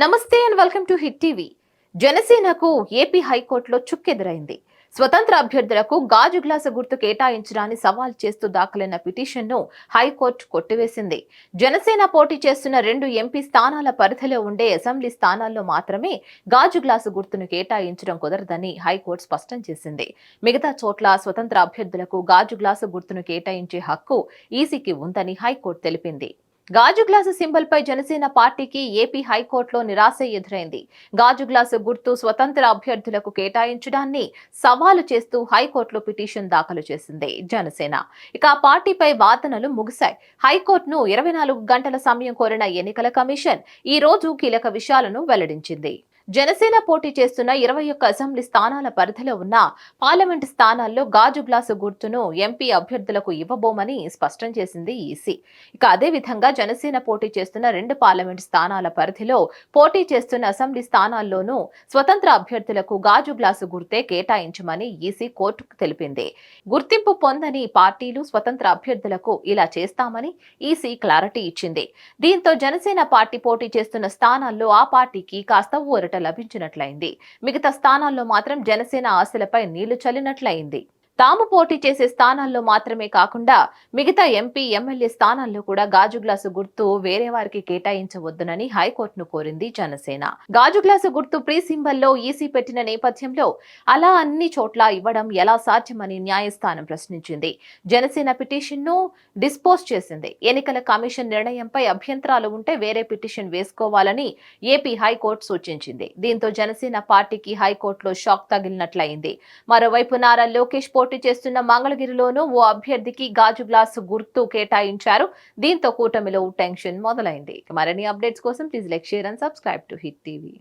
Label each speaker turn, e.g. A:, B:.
A: నమస్తే and welcome to hit TV. జనసేనకు AP హైకోర్టులో చుక్కెదురైంది. స్వతంత్ర అభ్యర్థులకు గాజు గ్లాసు గుర్తు కేటాయించడాన్ని సవాల్ చేస్తూ దాఖలైన పిటిషన్ను హైకోర్టు కొట్టివేసింది. జనసేన పోటీ చేస్తున్న 2 ఎంపీ స్థానాల పరిధిలో ఉండే అసెంబ్లీ స్థానాల్లో మాత్రమే గాజు గ్లాసు గుర్తును కేటాయించడం కుదరదని హైకోర్టు స్పష్టం చేసింది. మిగతా చోట్ల స్వతంత్ర అభ్యర్థులకు గాజు గ్లాసు గుర్తును కేటాయించే హక్కు ఈసీకి ఉందని హైకోర్టు తెలిపింది. గాజు గ్లాసు సింబల్ పై జనసేన పార్టీకి ఏపీ హైకోర్టులో నిరాశ ఎదురైంది. గాజు గ్లాసు గుర్తు స్వతంత్ర అభ్యర్థులకు కేటాయించడాన్ని సవాలు చేస్తూ హైకోర్టులో పిటిషన్ దాఖలు చేసింది జనసేన. ఇక ఆ పార్టీపై వాదనలు ముగిశాయి. హైకోర్టును 24 గంటల సమయం కోరిన ఎన్నికల కమిషన్ ఈ రోజు కీలక విషయాలను వెల్లడించింది. జనసేన పోటీ చేస్తున్న 21 అసెంబ్లీ స్థానాల పరిధిలో ఉన్న పార్లమెంటు స్థానాల్లో గాజు గ్లాసు గుర్తును ఎంపీ అభ్యర్థులకు ఇవ్వబోమని స్పష్టం చేసింది ఈసీ. ఇక అదే విధంగా జనసేన పోటీ చేస్తున్న 2 పార్లమెంటు స్థానాల పరిధిలో పోటీ చేస్తున్న అసెంబ్లీ స్థానాల్లోనూ స్వతంత్ర అభ్యర్థులకు గాజు గ్లాసు గుర్తే కేటాయించమని ఈసీ కోర్టుకు తెలిపింది. గుర్తింపు పొందని పార్టీలు స్వతంత్ర అభ్యర్థులకు ఇలా చేస్తామని ఈసీ క్లారిటీ ఇచ్చింది. దీంతో జనసేన పార్టీ పోటీ చేస్తున్న స్థానాల్లో ఆ పార్టీకి కాస్త ఊరట లభించినట్లయింది. మిగతా స్థానాల్లో మాత్రం జనసేన ఆశలపై నీళ్లు చల్లినట్లయింది. తాము పోటీ చేసే స్థానాల్లో మాత్రమే కాకుండా మిగతా ఎంపీ, ఎమ్మెల్యే స్థానాల్లో కూడా గాజు గ్లాసు గుర్తు వేరే వారికి కేటాయించవద్దునని హైకోర్టును కోరింది జనసేన. గాజు గ్లాసు గుర్తు ప్రీ సింబల్లో ఈసీ పెట్టిన నేపథ్యంలో అలా అన్ని చోట్ల ఇవ్వడం ఎలా సాధ్యమని న్యాయస్థానం ప్రశ్నించింది. జనసేన పిటిషన్ ను డిస్పోజ్ చేసింది. ఎన్నికల కమిషన్ నిర్ణయంపై అభ్యంతరాలు ఉంటే వేరే పిటిషన్ వేసుకోవాలని ఏపీ హైకోర్టు సూచించింది. దీంతో జనసేన పార్టీకి హైకోర్టులో షాక్ తగిలినట్లయింది. మరోవైపు నారా లోకేష్ పోటీ చేస్తున్న మంగళగిరిలోనూ ఓ అభ్యర్థికి గాజు గ్లాసు గుర్తు కేటాయించారు. దీంతో కూటమిలో టెన్షన్ మొదలైంది. మరిన్ని అప్డేట్స్ కోసం please like, share and subscribe to hit TV.